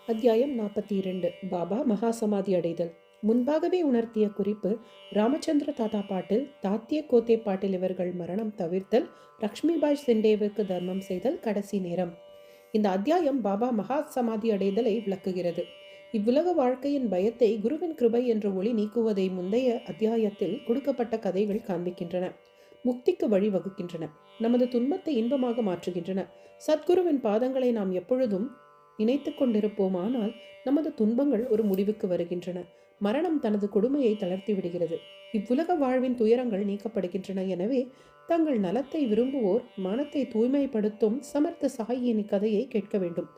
அத்தியாயம் 42. பாபா மகாசமாதி அடைதல். முன்பாகவே உணர்த்திய குறிப்பு. ராமச்சந்திர தாத்தா பாட்டில், தாத்திய கோத்தே பாட்டில் இவர்கள் மரணம் தவிர்த்தல், லக்ஷ்மிபாய் சிண்டேவுக்கு தர்மம் செய்தல், கடைசி நேரம். இந்த அத்தியாயம் பாபா மகா சமாதி அடைதலை விளக்குகிறது. இவ்வுலக வாழ்க்கையின் பயத்தை குருவின் கிருபை என்ற ஒளி நீக்குவதை முந்தைய அத்தியாயத்தில் கொடுக்கப்பட்ட கதைகள் காண்பிக்கின்றன. முக்திக்கு வழி வகுக்கின்றன. நமது துன்பத்தை இன்பமாக மாற்றுகின்றன. சத்குருவின் பாதங்களை நாம் எப்பொழுதும் நினைத்து கொண்டிருப்போமானால் நமது துன்பங்கள் ஒரு முடிவுக்கு வருகின்றன. மரணம் தனது கொடுமையை தளர்த்தி விடுகிறது. இவ்வுலக வாழ்வின் துயரங்கள் நீக்கப்படுகின்றன. எனவே தங்கள் நலத்தை விரும்புவோர் மனத்தை தூய்மைப்படுத்தும் சமர்த்த சாயியின் கதையை கேட்க வேண்டும்.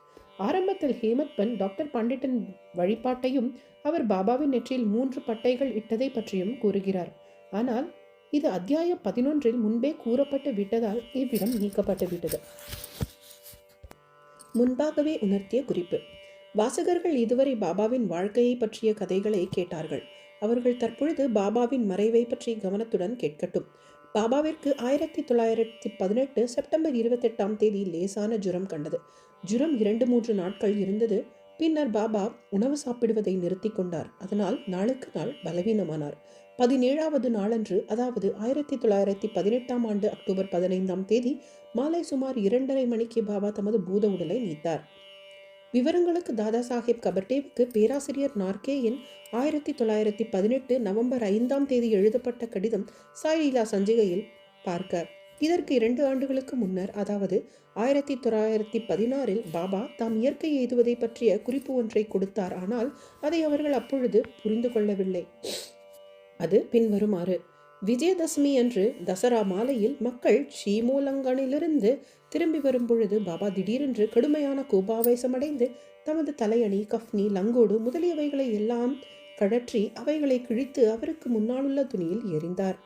ஆரம்பத்தில் ஹேமத் பன் டாக்டர் பண்டிட்டின் வழிபாட்டையும் அவர் பாபாவின் நெற்றியில் 3 பட்டைகள் இட்டதை பற்றியும் கூறுகிறார். ஆனால் இது அத்தியாயம் 11 முன்பே கூறப்பட்டு விட்டதால் இவ்விடம் நீக்கப்பட்டு விட்டது. முன்பாகவே உணர்த்திய குறிப்பு. வாசகர்கள் இதுவரை பாபாவின் வாழ்க்கையை பற்றிய கதைகளை கேட்டார்கள். அவர்கள் தற்பொழுது பாபாவின் மறைவை பற்றி கவனத்துடன் கேட்கட்டும். பாபாவிற்கு 1918 செப்டம்பர் 28 லேசான ஜுரம் கண்டது. ஜுரம் 2-3 நாட்கள் இருந்தது. பின்னர் பாபா உணவு சாப்பிடுவதை நிறுத்தி கொண்டார். அதனால் நாளுக்கு நாள் பலவீனமானார். 17வது நாளன்று, அதாவது 1918 அக்டோபர் 15 மாலை சுமார் 2:30 மணிக்கு பாபா தமது பூத உடலை நீத்தார். விவரங்களுக்கு தாதா சாஹேப் கபர்டேவுக்கு பேராசிரியர் நார்கேயின் 1918 நவம்பர் 5 எழுதப்பட்ட கடிதம் சாய்லீலா சஞ்சிகையில் பார்க்க. இதற்கு 2 ஆண்டுகளுக்கு முன்னர், அதாவது 1916 பாபா தாம் இயற்கை எய்துவதை பற்றிய குறிப்பு ஒன்றை கொடுத்தார். ஆனால் அதை அவர்கள் அப்பொழுது புரிந்து கொள்ளவில்லை. அது பின்வருமாறு. விஜயதசமி அன்று தசரா மாலையில் மக்கள் ஸ்ரீமூலங்கனிலிருந்து திரும்பி வரும் பொழுது பாபா திடீரென்று கடுமையான கோபாவேசமடைந்து தமது தலையணி, கஃப்னி, லங்கோடு முதலியவைகளை எல்லாம் கழற்றி அவைகளை கிழித்து அவருக்கு முன்னாலுள்ள துணியில் எறிந்தார்.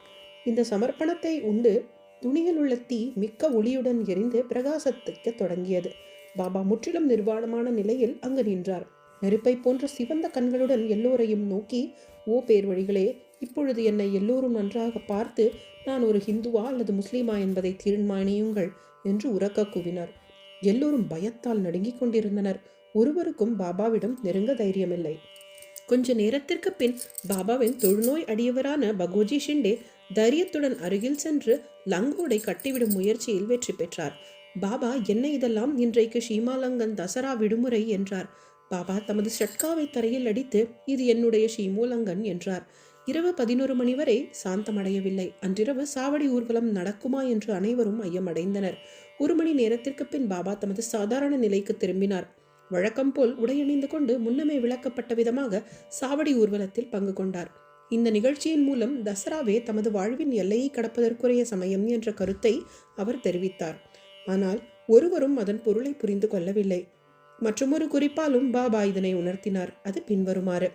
இந்த சமர்ப்பணத்தை உண்டு துணியில் உள்ள தீ மிக்க ஒளியுடன் எரிந்து பிரகாசத்திக்க தொடங்கியது. பாபா முற்றிலும் நிர்வாணமான நிலையில் அங்கு நின்றார். நெருப்பை போன்ற சிவந்த கண்களுடன் எல்லோரையும் நோக்கி, ஓ பேர் வழிகளே, இப்பொழுது என்னை எல்லோரும் நன்றாக பார்த்து நான் ஒரு ஹிந்துவா அல்லது முஸ்லீமா என்பதை தீர்மானியுங்கள் என்று உரக்க கூவினார். எல்லோரும் பயத்தால் நடுங்கிக் கொண்டிருந்தனர். ஒருவருக்கும் பாபாவிடம் நெருங்க தைரியமில்லை. கொஞ்ச நேரத்திற்கு பின் பாபாவின் தொழுநோய் அடியவரான பகோஜி ஷிண்டே தைரியத்துடன் அருகில் சென்று லங்கோடை கட்டிவிடும் முயற்சியில் வெற்றி பெற்றார். பாபா, என்ன இதெல்லாம், இன்றைக்கு ஷீமாலங்கன் தசரா விடுமுறை என்றார். பாபா தமது ஷட்காவை தரையில் அடித்து, இது என்னுடைய ஷீமோலங்கன் என்றார். இரவு 11 மணி வரை சாந்தமடையவில்லை. அன்றிரவு சாவடி ஊர்வலம் நடக்குமா என்று அனைவரும் ஐயமடைந்தனர். 1 மணி நேரத்திற்கு பின் பாபா தமது சாதாரண நிலைக்கு திரும்பினார். வழக்கம் போல் உடையணிந்து கொண்டு முன்னமே விளக்கப்பட்ட விதமாக சாவடி ஊர்வலத்தில் பங்கு கொண்டார். இந்த நிகழ்ச்சியின் மூலம் தசராவே தமது வாழ்வின் எல்லையை கடப்பதற்குரிய சமயம் என்ற கருத்தை அவர் தெரிவித்தார். ஆனால் ஒருவரும் அதன் பொருளை புரிந்து கொள்ளவில்லை. மற்றொரு குறிப்பாலும் பாபா இதனை உணர்த்தினார். அது பின்வருமாறு.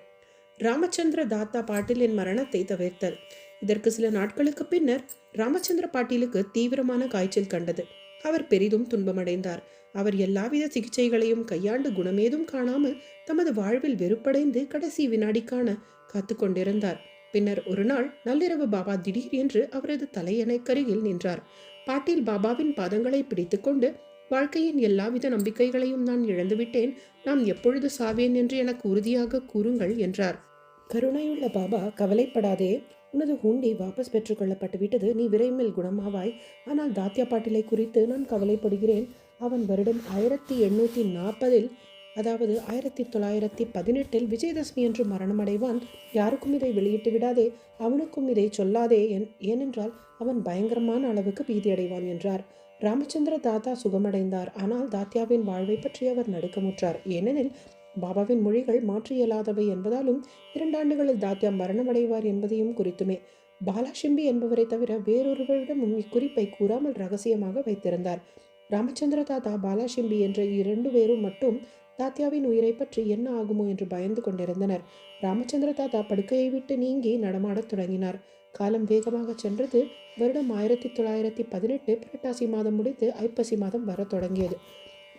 ராமச்சந்திர தாத்தா பாட்டிலின் மரணத்தை தவிர்த்தல். இதற்கு சில நாட்களுக்கு பின்னர் ராமச்சந்திர பாட்டீலுக்கு தீவிரமான காய்ச்சல் கண்டது. அவர் பெரிதும் துன்பமடைந்தார். அவர் எல்லாவித சிகிச்சைகளையும் கையாண்டு குணமேதும் காணாமல் தமது வாழ்வில் வெறுப்படைந்து கடைசி வினாடிக்கான காத்து கொண்டிருந்தார். பின்னர் ஒரு நாள் நள்ளிரவு பாபா திடீர் என்று அவரது தலையணைக்கருகில் நின்றார். பாட்டீல் பாபாவின் பாதங்களை பிடித்து கொண்டு, வாழ்க்கையின் எல்லாவித நம்பிக்கைகளையும் நான் இழந்துவிட்டேன். நான் எப்பொழுது சாவேன் என்று எனக்கு உறுதியாக கூறுங்கள் என்றார். கருணையுள்ள பாபா, கவலைப்படாதே, உனது ஹூண்டி வாபஸ் பெற்றுக்கொள்ளப்பட்டு விட்டது. நீ விரைவில் குணமாவாய். ஆனால் தாத்தியா பாட்டிலை குறித்து நான் கவலைப்படுகிறேன். அவன் வருடம் 1840, அதாவது 1918 விஜயதசமி என்று மரணமடைவான். யாருக்கும் இதை வெளியிட்டு விடாதே, அவனுக்கும் இதை சொல்லாதே, ஏனென்றால் அவன் பயங்கரமான அளவுக்கு பீதியடைவான் என்றார். ராமச்சந்திர தாத்தா சுகமடைந்தார். ஆனால் தாத்தியாவின் வாழ்வை பற்றி அவர் நடுக்கமுற்றார். ஏனெனில் பாபாவின் மொழிகள் மாற்று இயலாதவை என்பதாலும் 2 ஆண்டுகளில் தாத்தியா மரணமடைவார் என்பதையும் குறித்துமே. பாலாஷிம்பி என்பவரை தவிர வேறொருவரிடமும் இக்குறிப்பை கூறாமல் ரகசியமாக வைத்திருந்தார். ராமச்சந்திர தாத்தா, பாலாஷிம்பி என்ற 2 பேரும் மட்டும் தாத்தியாவின் உயிரை பற்றி என்ன ஆகுமோ என்று பயந்து கொண்டிருந்தனர். ராமச்சந்திர தாத்தா படுக்கையை விட்டு நீங்கி நடமாடத் தொடங்கினார். காலம் வேகமாக சென்றது. வருடம் 1918 புரட்டாசி மாதம் முடித்து ஐப்பசி மாதம் வர தொடங்கியது.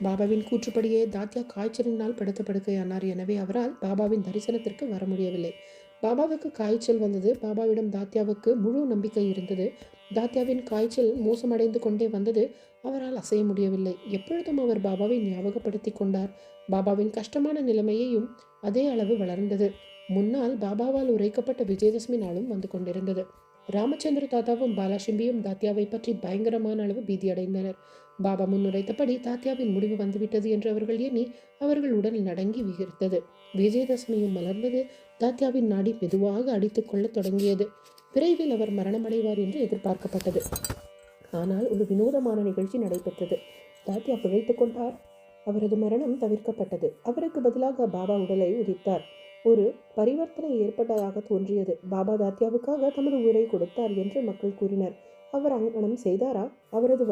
பாபாவின் கூற்றுப்படியே தாத்தியா காய்ச்சலினால் படுத்த படுக்கையானார். எனவே அவரால் பாபாவின் தரிசனத்திற்கு வர முடியவில்லை. பாபாவுக்கு காய்ச்சல் வந்தது. பாபாவிடம் தாத்தியாவுக்கு முழு நம்பிக்கை இருந்தது. தாத்யாவின் காய்ச்சல் மோசமடைந்து கொண்டே வந்தது. அவரால் அசைய முடியவில்லை. எப்பொழுதும் அவர் பாபாவை ஞாபகப்படுத்தி கொண்டார். பாபாவின் கஷ்டமான நிலைமையையும் அதே அளவு வளர்ந்தது. முன்னால் பாபாவால் உரைக்கப்பட்ட விஜயதசமி நாளும் வந்து கொண்டிருந்தது. ராமச்சந்திர தாத்தாவும் பாலாஷிம்பியும் தாத்யாவை பற்றி பயங்கரமான அளவு பீதியடைந்தனர். பாபா முன்னுரைத்தபடி தாத்யாவின் முடிவு வந்துவிட்டது என்று அவர்கள் எண்ணி அவர்கள் உடல் நடுங்கி விகிர்த்தது. விஜயதசமியும் மலர்ந்தது. தாத்யாவின் நாடி மெதுவாக அடித்துக் கொள்ள தொடங்கியது. விரைவில் அவர் மரணமடைவார் என்று எதிர்பார்க்கப்பட்டது. ஆனால் ஒரு வினோதமான நிகழ்ச்சி நடைபெற்றது. தாத்யா பிழைத்துக் கொண்டார். அவரது மரணம் தவிர்க்கப்பட்டது. அவருக்கு பதிலாக பாபா உடலை உதித்தார். ஒரு பரிவர்த்தனை ஏற்பட்டதாக தோன்றியது. பாபா தாத்யாவுக்காக தமது உயிரை கொடுத்தார் என்று மக்கள் கூறினர். அவர் அங்கனம் செய்தாரா? அவரது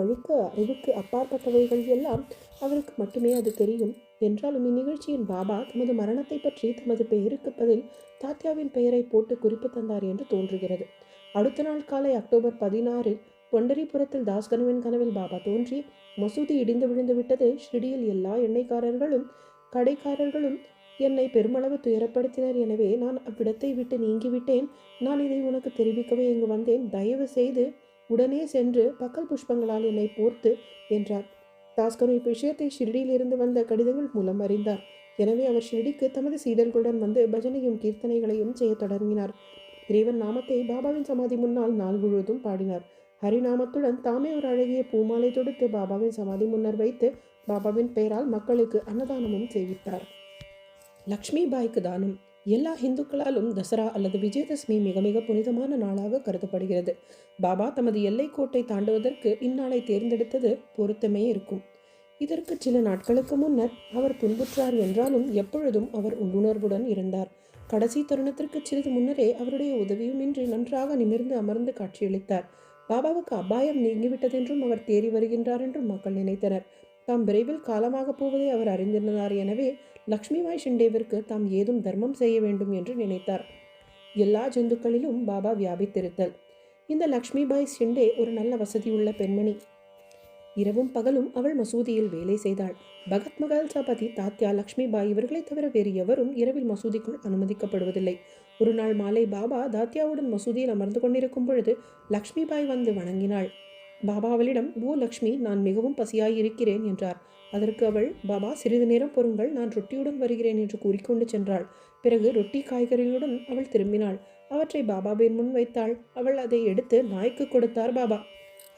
அறிவுக்கு அப்பாற்பட்டவைகள் எல்லாம் அவருக்கு மட்டுமே அது தெரியும். என்றாலும் இந்நிகழ்ச்சியின் பாபா தமது மரணத்தை பற்றி தமது பெயருக்கு பதில் தாத்யாவின் பெயரை போட்டு குறிப்பு தந்தார் என்று தோன்றுகிறது. அடுத்த நாள் காலை அக்டோபர் 16 தொண்டரிபுரத்தில் தாஸ்கனுவின் கனவில் பாபா தோன்றி, மசூதி இடிந்து விழுந்து விட்டது. ஷிரடியில் எல்லா எண்ணெய்க்காரர்களும் கடைக்காரர்களும் என்னை பெருமளவு துயரப்படுத்தினர். எனவே நான் அவ்விடத்தை விட்டு நீங்கிவிட்டேன். நான் இதை உனக்கு தெரிவிக்கவே இங்கு வந்தேன். தயவு செய்து உடனே சென்று பக்கல் புஷ்பங்களால் என்னை போர்த்து என்றார். தாஸ்கனு இவ்விஷயத்தை ஷிரடியிலிருந்து வந்த கடிதங்கள் மூலம் அறிந்தார். எனவே அவர் ஷிரடிக்கு தமது சீடர்களுடன் வந்து பஜனையும் கீர்த்தனைகளையும் செய்ய தொடங்கினார். இறைவன் நாமத்தை பாபாவின் சமாதி முன்னால் நாள் முழுவதும் பாடினார். ஹரிநாமத்துடன் தாமே ஒரு அழகிய பூமாலை தொடுத்து பாபாவின் சமாதி முன்னர் வைத்து பாபாவின் பெயரால் மக்களுக்கு அன்னதானமும் செய்வித்தார். லக்ஷ்மி பாய்க்கு தானம். எல்லா இந்துக்களாலும் தசரா அல்லது விஜயதசமி மிக மிக புனிதமான நாளாக கருதப்படுகிறது. பாபா தமது எல்லைக்கோட்டை தாண்டுவதற்கு இந்நாளை தேர்ந்தெடுத்தது பொருத்தமே இருக்கும். இதற்கு சில நாட்களுக்கு முன்னர் அவர் துன்புற்றார் என்றாலும் எப்பொழுதும் அவர் உள்ளுணர்வுடன் இருந்தார். கடைசி தருணத்திற்கு சிறிது முன்னரே அவருடைய உதவியுமின்றி நன்றாக நிமிர்ந்து அமர்ந்து காட்சியளித்தார். பாபாவுக்கு அபாயம் நீங்கிவிட்டதென்றும் அவர் தேறி வருகின்றார் என்றும் மக்கள் நினைத்தனர். தாம் விரைவில் காலமாக போவதை அவர் அறிந்திருந்தார். எனவே லக்ஷ்மிபாய் ஷிண்டேவிற்கு தாம் ஏதும் தர்மம் செய்ய வேண்டும் என்று நினைத்தார். எல்லா ஜந்துக்களிலும் பாபா வியாபித்திருத்தல். இந்த லக்ஷ்மிபாய் ஷிண்டே ஒரு நல்ல வசதியுள்ள பெண்மணி. இரவும் பகலும் அவள் மசூதியில் வேலை செய்தாள். பகத் மகால் சபாதி, தாத்யா, லக்ஷ்மிபாய் இவர்களை தவிர வேறு எவரும் இரவில் மசூதிக்குள் அனுமதிக்கப்படுவதில்லை. ஒரு நாள் மாலை பாபா தாத்யாவுடன் மசூதியில் அமர்ந்து கொண்டிருக்கும் பொழுது லக்ஷ்மிபாய் வந்து வணங்கினாள். பாபா அவளிடம், ஓ லக்ஷ்மி, நான் மிகவும் பசியாயிருக்கிறேன் என்றார். அதற்கு அவள், பாபா சிறிது நேரம் பொறுங்கள், நான் ரொட்டியுடன் வருகிறேன் என்று கூறிக்கொண்டு சென்றாள். பிறகு ரொட்டி காய்கறியுடன் அவள் திரும்பினாள். அவற்றை பாபாவின் முன் வைத்தாள். அவள் அதை எடுத்து நாய்க்கு கொடுத்தார் பாபா.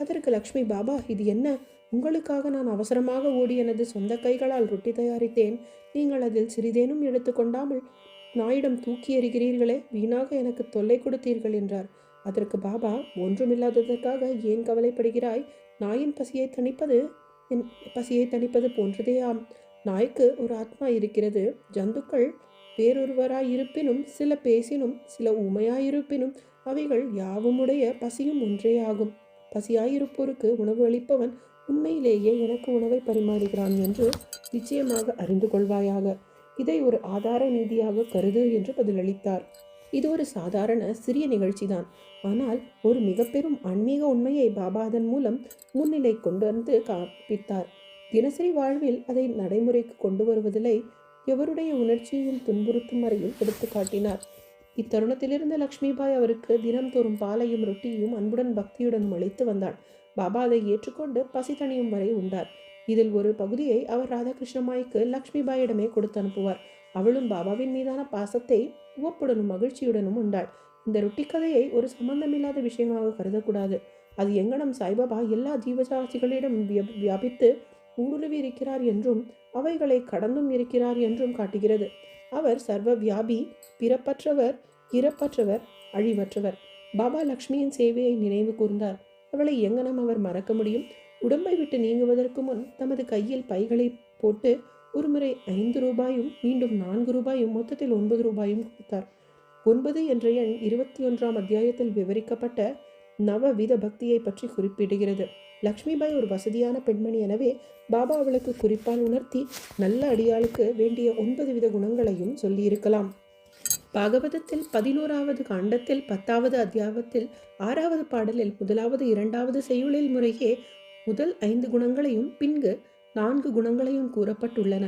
அதற்கு லக்ஷ்மி, பாபா இது என்ன? உங்களுக்காக நான் அவசரமாக ஓடி எனது சொந்த கைகளால் ரொட்டி தயாரித்தேன். நீங்கள் அதில் சிறிதேனும் எடுத்துக்கொண்டாமல் நாயிடம் தூக்கி எறிகிறீர்களே, வீணாக எனக்கு தொல்லை கொடுத்தீர்கள் என்றார். அதற்கு பாபா, ஒன்றுமில்லாததற்காக ஏன் கவலைப்படுகிறாய்? நாயின் பசியை தணிப்பது போன்றதே ஆம். நாய்க்கு ஒரு ஆத்மா இருக்கிறது. ஜந்துக்கள் வேறொருவராயிருப்பினும், சில பேசினும், சில ஊமையாயிருப்பினும் அவைகள் யாவுமுடைய பசியும் ஒன்றே ஆகும். பசியாயிருப்போருக்கு உணவு அளிப்பவன் உண்மையிலேயே எனக்கு உணவை பரிமாறுகிறான் என்று நிச்சயமாக அறிந்து கொள்வாயாக. இதை ஒரு ஆதார நீதியாக கருது என்று பதிலளித்தார். இது ஒரு சாதாரண சிறிய நிகழ்ச்சிதான். ஆனால் ஒரு மிக பெரும் ஆன்மீக உண்மையை பாபா அதன் மூலம் முன்னிலை கொண்டு வந்து காண்பித்தார். தினசரி வாழ்வில் அதை நடைமுறைக்கு கொண்டு வருவதில்லை. எவருடைய உணர்ச்சியையும் துன்புறுத்தும் வரையில் எடுத்து காட்டினார். இத்தருணத்திலிருந்து லக்ஷ்மிபாய் அவருக்கு தினம்தோறும் பாலையும் ரொட்டியும் அன்புடன் பக்தியுடன் அளித்து வந்தாள். பாபா அதை ஏற்றுக்கொண்டு பசி தணியும் வரை உண்டார். இதில் ஒரு பகுதியை அவர் ராதாகிருஷ்ணமாய்க்கு லக்ஷ்மிபாயிடமே கொடுத்து அனுப்புவார். அவளும் பாபாவின் மீதான பாசத்தை உவப்புடனும் மகிழ்ச்சியுடனும் உண்டாள். இந்த ரொட்டி கதையை ஒரு சம்பந்தமில்லாத விஷயமாக கருதக்கூடாது. அது எங்கனம் சாய்பாபா எல்லா ஜீவராசிகளிடம் வியாபித்து ஊடுருவி இருக்கிறார் என்றும் அவைகளை கடந்தும் இருக்கிறார் என்றும் காட்டுகிறது. அவர் சர்வ வியாபி, பிறப்பற்றவர், இறப்பற்றவர், அழிவற்றவர். பாபா லக்ஷ்மியின் சேவையை நினைவு கூர்ந்தார். அவளை எங்கனம் அவர் மறக்க முடியும்? உடம்பை விட்டு நீங்குவதற்கு முன் தமது கையில் பைகளை போட்டு ஒருமுறை 5 ரூபாயும் மீண்டும் 4 ரூபாயும் மொத்தத்தில் 9 ரூபாயும் கொடுத்தார். 9 என்ற எண் 21ஆம் அத்தியாயத்தில் விவரிக்கப்பட்ட நவவித பக்தியை பற்றி குறிப்பிடுகிறது. லக்ஷ்மிபாய் ஒரு வசதியான பெண்மணி. எனவே பாபா அவளுக்கு குறிப்பால் உணர்த்தி நல்ல அடியாளுக்கு வேண்டிய 9 வித குணங்களையும் சொல்லியிருக்கலாம். பாகவதத்தில் 11வது காண்டத்தில் 10வது அத்தியாயத்தில் 6வது பாடலில் 1வது 2வது செய்யுளில் முறையே முதல் 5 குணங்களையும் பின்கு 4 குணங்களையும் கூறப்பட்டுள்ளன.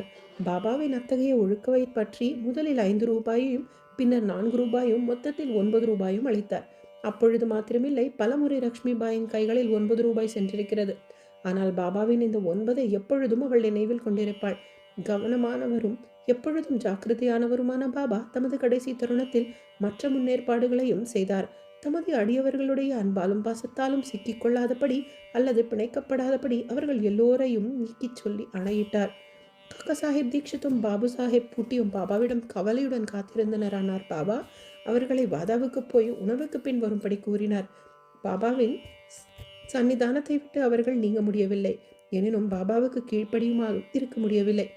பாபாவின் அத்தகைய ஒழுக்கவை பற்றி முதலில் 5 ரூபாயும் பின்னர் 4 ரூபாயும் மொத்தத்தில் 9 ரூபாயும் அளித்தார். அப்பொழுது மாத்திரமில்லை, பலமுறை லக்ஷ்மிபாயின் கைகளில் 9 ரூபாய் சென்றிருக்கிறது. ஆனால் பாபாவின் இந்த 9ஐ எப்பொழுதும் அவள் நினைவில் கொண்டிருப்பாள். கவனமானவரும் எப்பொழுதும் ஜாக்கிரதையானவருமான பாபா தமது கடைசி தருணத்தில் மற்ற முன்னேற்பாடுகளையும் செய்தார். தமது அடியவர்களுடைய அன்பாலும் பாசத்தாலும் சிக்கிக்கொள்ளாதபடி அல்லது பிணைக்கப்படாதபடி அவர்கள் எல்லோரையும் நீக்கிச் சொல்லி அணையிட்டார். காக்கா சாஹிப் தீக்ஷித்தும் பாபு சாஹிப் பூட்டியும் பாபாவிடம் கவலையுடன் காத்திருந்தனரானார். பாபா அவர்களை வாதாவுக்கு போய் உணவுக்கு பின் வரும்படி கூறினார். பாபாவின் சன்னிதானத்தை விட்டு அவர்கள் நீங்க முடியவில்லை. எனினும் பாபாவுக்கு கீழ்ப்படியுமாக இருக்க முடியவில்லை.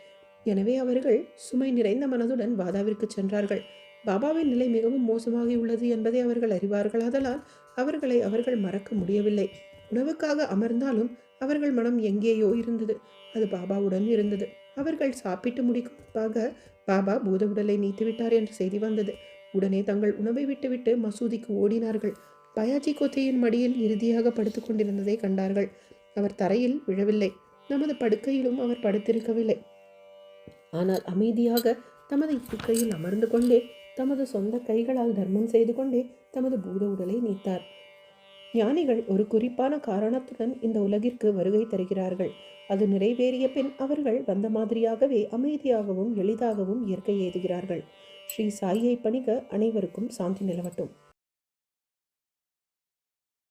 எனவே அவர்கள் சுமை நிறைந்த மனதுடன் வாதாவிற்கு சென்றார்கள். பாபாவின் நிலை மிகவும் மோசமாகியுள்ளது என்பதை அவர்கள் அறிவார்கள். அதனால் அவர்களை அவர்கள் மறக்க முடியவில்லை. உணவுக்காக அமர்ந்தாலும் அவர்கள் மனம் எங்கேயோ இருந்தது. அது பாபாவுடன் இருந்தது. அவர்கள் சாப்பிட்டு முடிக்கும் முன்பாக பாபா பூத உடலை நீத்துவிட்டார் என்ற செய்தி வந்தது. உடனே தங்கள் உணவை விட்டுவிட்டு மசூதிக்கு ஓடினார்கள். பயாஜி கோத்தையின் மடியில் இறுதியாக படுத்துக் கொண்டிருந்ததை கண்டார்கள். அவர் தரையில் விழவில்லை. நமது படுக்கையிலும் அவர் படுத்திருக்கவில்லை. ஆனால் அமைதியாக தமது இருக்கையில் அமர்ந்து கொண்டே தமது சொந்த கைகளால் தர்மம் செய்து கொண்டே தமது பூத உடலை நீத்தார். ஞானிகள் ஒரு குறிப்பான காரணத்துடன் இந்த உலகிற்கு வருகை தருகிறார்கள். அது நிறைவேறிய பின் அவர்கள் வந்த மாதிரியாகவே அமைதியாகவும் எளிதாகவும் இயற்கை எய்துகிறார்கள். ஸ்ரீ சாயியை பணிக அனைவருக்கும் சாந்தி நிலவட்டும்.